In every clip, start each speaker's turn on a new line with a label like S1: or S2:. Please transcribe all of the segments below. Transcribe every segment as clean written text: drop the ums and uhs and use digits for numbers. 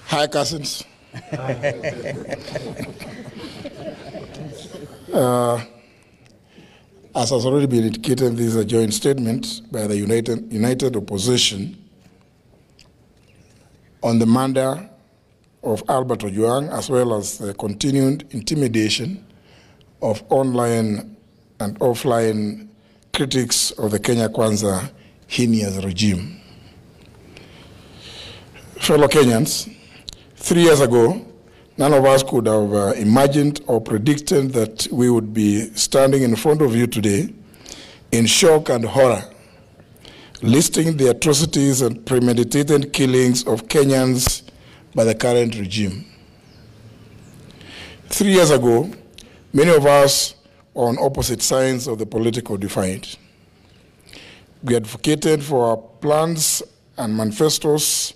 S1: Hi, cousins. As has already been indicated, this is a joint statement by the united opposition on the murder of Albert Ojwang, as well as the continued intimidation of online and offline critics of the Kenya Kwanza heinous regime. Fellow Kenyans, 3 years ago, none of us could have imagined or predicted that we would be standing in front of you today in shock and horror, listing the atrocities and premeditated killings of Kenyans by the current regime. 3 years ago, many of us were on opposite sides of the political divide. We advocated for our plans and manifestos,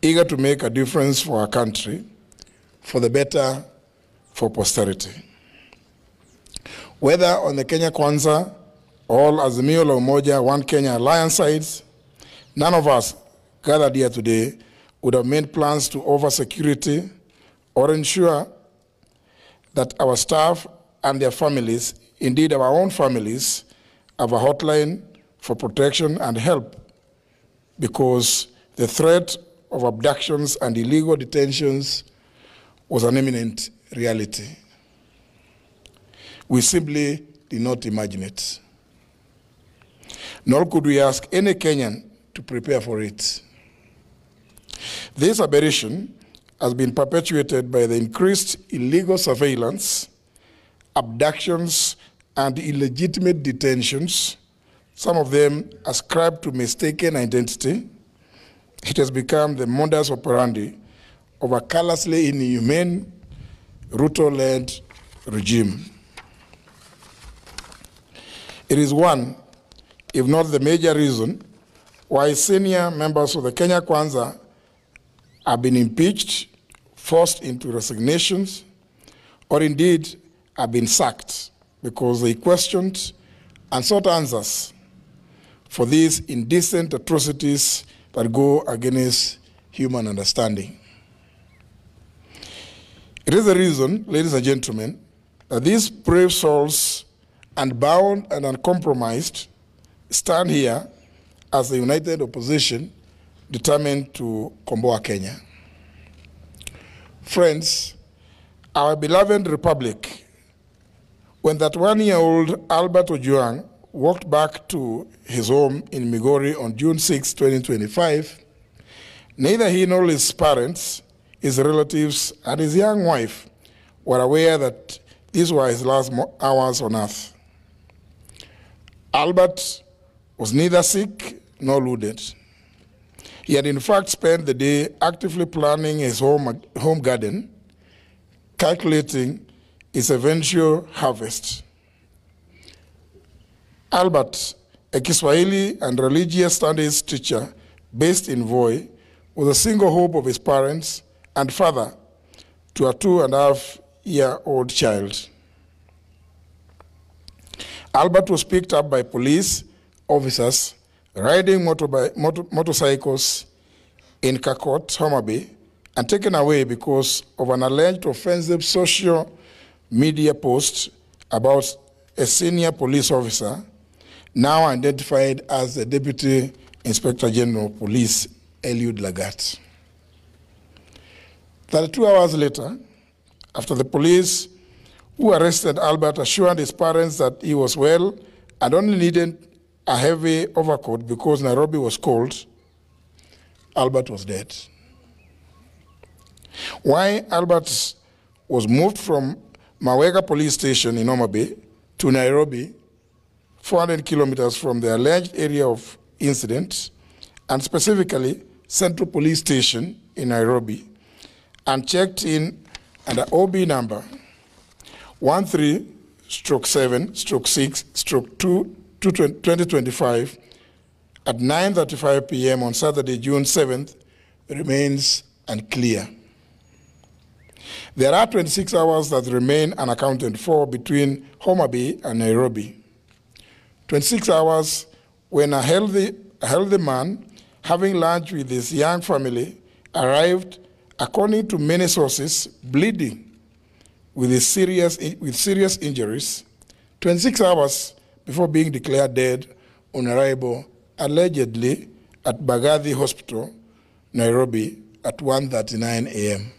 S1: eager to make a difference for our country, for the better, for posterity. Whether on the Kenya Kwanza or Azimio la Umoja, One Kenya alliance sides, none of us gathered here today would have made plans to offer security or ensure that our staff and their families, indeed our own families, have a hotline for protection and help, because the threat of abductions and illegal detentions was an imminent reality. We simply did not imagine it. Nor could we ask any Kenyan to prepare for it. This aberration has been perpetuated by the increased illegal surveillance, abductions, and illegitimate detentions, some of them ascribed to mistaken identity. It has become the modus operandi of a callously inhumane, Ruto-led regime. It is one, if not the major reason, why senior members of the Kenya Kwanza have been impeached, forced into resignations, or indeed have been sacked because they questioned and sought answers for these indecent atrocities that go against human understanding. It is the reason, ladies and gentlemen, that these brave souls, unbound and uncompromised, stand here as the united opposition determined to komboa Kenya. Friends, our beloved republic, when that one-year-old Albert Ojwang walked back to his home in Migori on June 6, 2025, neither he nor his parents, his relatives, and his young wife were aware that these were his last hours on earth. Albert was neither sick nor wounded. He had in fact spent the day actively planning his home garden, calculating its eventual harvest. Albert, a Kiswahili and religious studies teacher based in Voi, was a single hope of his parents and father to a 2.5-year-old child. Albert was picked up by police officers riding motorcycles in Kakot, Homa Bay, and taken away because of an alleged offensive social media post about a senior police officer, now identified as the Deputy Inspector General of Police, Eliud Lagat. 32 hours later, after the police who arrested Albert assured his parents that he was well and only needed a heavy overcoat because Nairobi was cold, Albert was dead. Why Albert was moved from Mawega police station in Homa Bay to Nairobi, 400 kilometers from the alleged area of incident, and specifically Central Police Station in Nairobi, and checked in under OB number 13/7/6/2/2025 at 9:35 p.m. on Saturday, June 7th, remains unclear. There are 26 hours that remain unaccounted for between Homa Bay and Nairobi. 26 hours when a healthy man, having lunch with his young family, arrived according to many sources, bleeding with serious injuries, 26 hours before being declared dead on arrival, allegedly at Bagathi Hospital, Nairobi, at 1:39 a.m.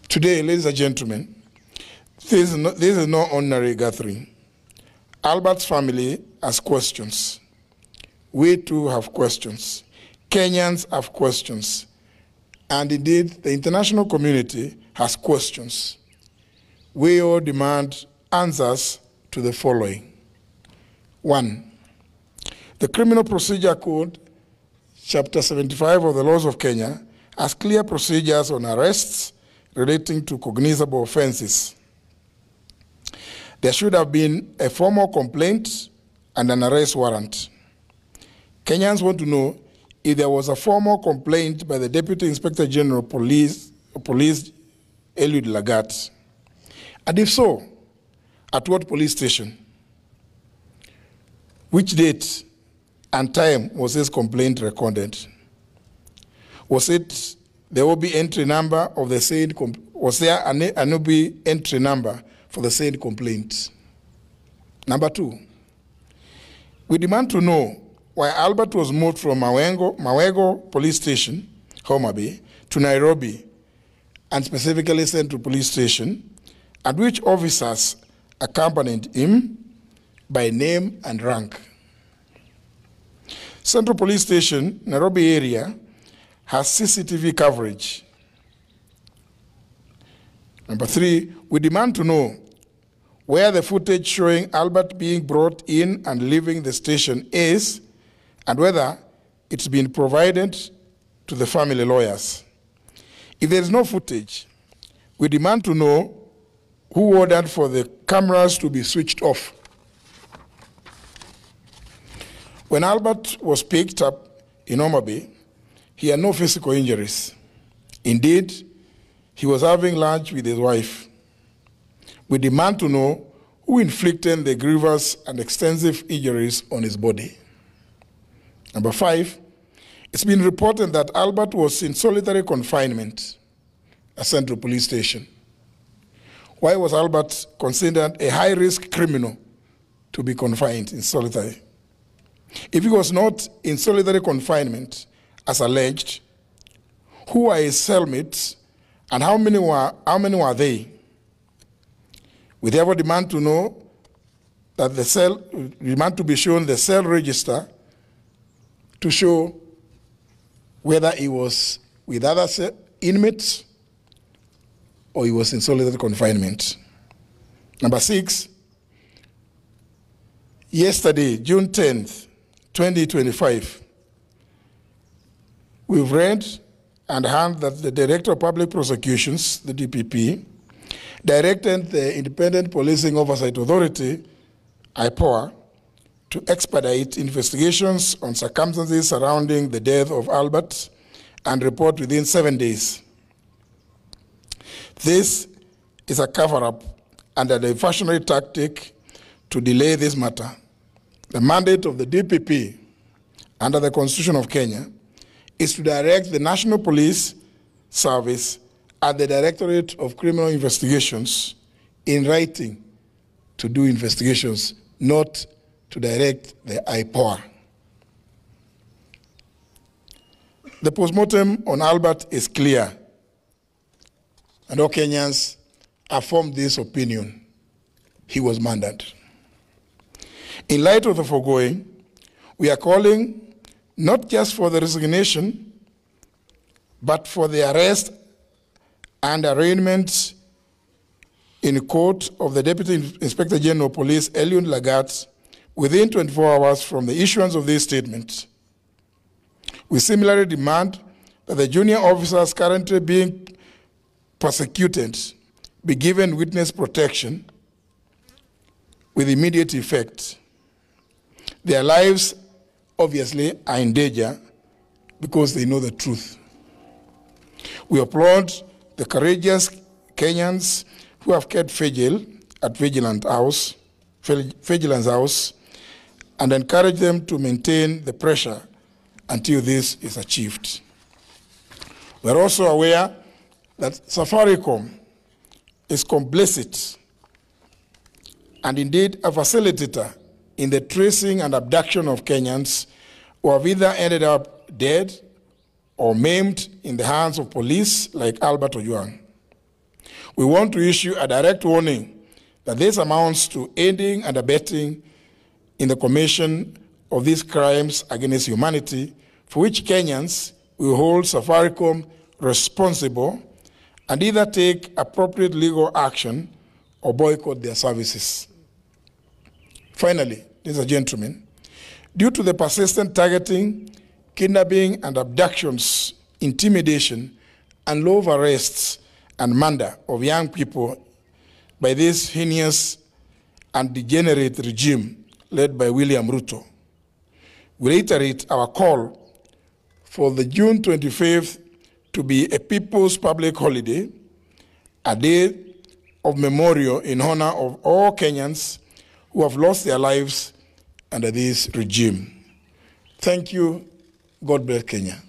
S1: Today, ladies and gentlemen, this is no ordinary gathering. Albert's family has questions. We too have questions. Kenyans have questions. And indeed, the international community has questions. We all demand answers to the following. 1, the Criminal Procedure Code, Chapter 75 of the Laws of Kenya, has clear procedures on arrests relating to cognizable offenses. There should have been a formal complaint and an arrest warrant. Kenyans want to know if there was a formal complaint by the Deputy Inspector General of Police Eliud Lagat, and if so, at what police station? Which date and time was this complaint recorded? Was it the OB entry number of the said was there an OB entry number for the said complaint? Number 2, we demand to know why Albert was moved from Mawego Police Station, Homa Bay, to Nairobi, and specifically sent to police station, and which officers accompanied him by name and rank. Central Police Station, Nairobi area, has CCTV coverage. Number 3, we demand to know where the footage showing Albert being brought in and leaving the station is, and whether it's been provided to the family lawyers. If there is no footage, we demand to know who ordered for the cameras to be switched off. When Albert was picked up in Homa Bay, he had no physical injuries. Indeed, he was having lunch with his wife. We demand to know who inflicted the grievous and extensive injuries on his body. Number 5, it's been reported that Albert was in solitary confinement at Central Police Station. Why was Albert considered a high-risk criminal to be confined in solitary? If he was not in solitary confinement, as alleged, who are his cellmates and how many were they? We therefore demand to know that demand to be shown the cell register to show whether he was with other inmates or he was in solitary confinement. Number 6, yesterday, June 10th, 2025, we've read and heard that the Director of Public Prosecutions, the DPP, directed the Independent Policing Oversight Authority, IPOA, to expedite investigations on circumstances surrounding the death of Albert and report within 7 days. This is a cover-up and a diversionary tactic to delay this matter. The mandate of the DPP under the Constitution of Kenya is to direct the National Police Service and the Directorate of Criminal Investigations in writing to do investigations, not to direct the IPOA. The postmortem on Albert is clear, and all Kenyans have formed this opinion. He was murdered. In light of the foregoing, we are calling not just for the resignation, but for the arrest and arraignment in court of the Deputy Inspector General of Police, Eliud Lagat, within 24 hours from the issuance of this statement. We similarly demand that the junior officers currently being persecuted be given witness protection with immediate effect. Their lives, obviously, are in danger because they know the truth. We applaud the courageous Kenyans who have kept vigil at Vigilance House and encourage them to maintain the pressure until this is achieved. We're also aware that Safaricom is complicit and indeed a facilitator in the tracing and abduction of Kenyans who have either ended up dead or maimed in the hands of police like Albert Ojwang. We want to issue a direct warning that this amounts to aiding and abetting in the commission of these crimes against humanity, for which Kenyans will hold Safaricom responsible and either take appropriate legal action or boycott their services. Finally, ladies and gentlemen, due to the persistent targeting, kidnapping and abductions, intimidation, and love arrests and murder of young people by this heinous and degenerate regime led by William Ruto, we reiterate our call for the June 25th to be a people's public holiday, a day of memorial in honor of all Kenyans who have lost their lives under this regime. Thank you. God bless Kenya.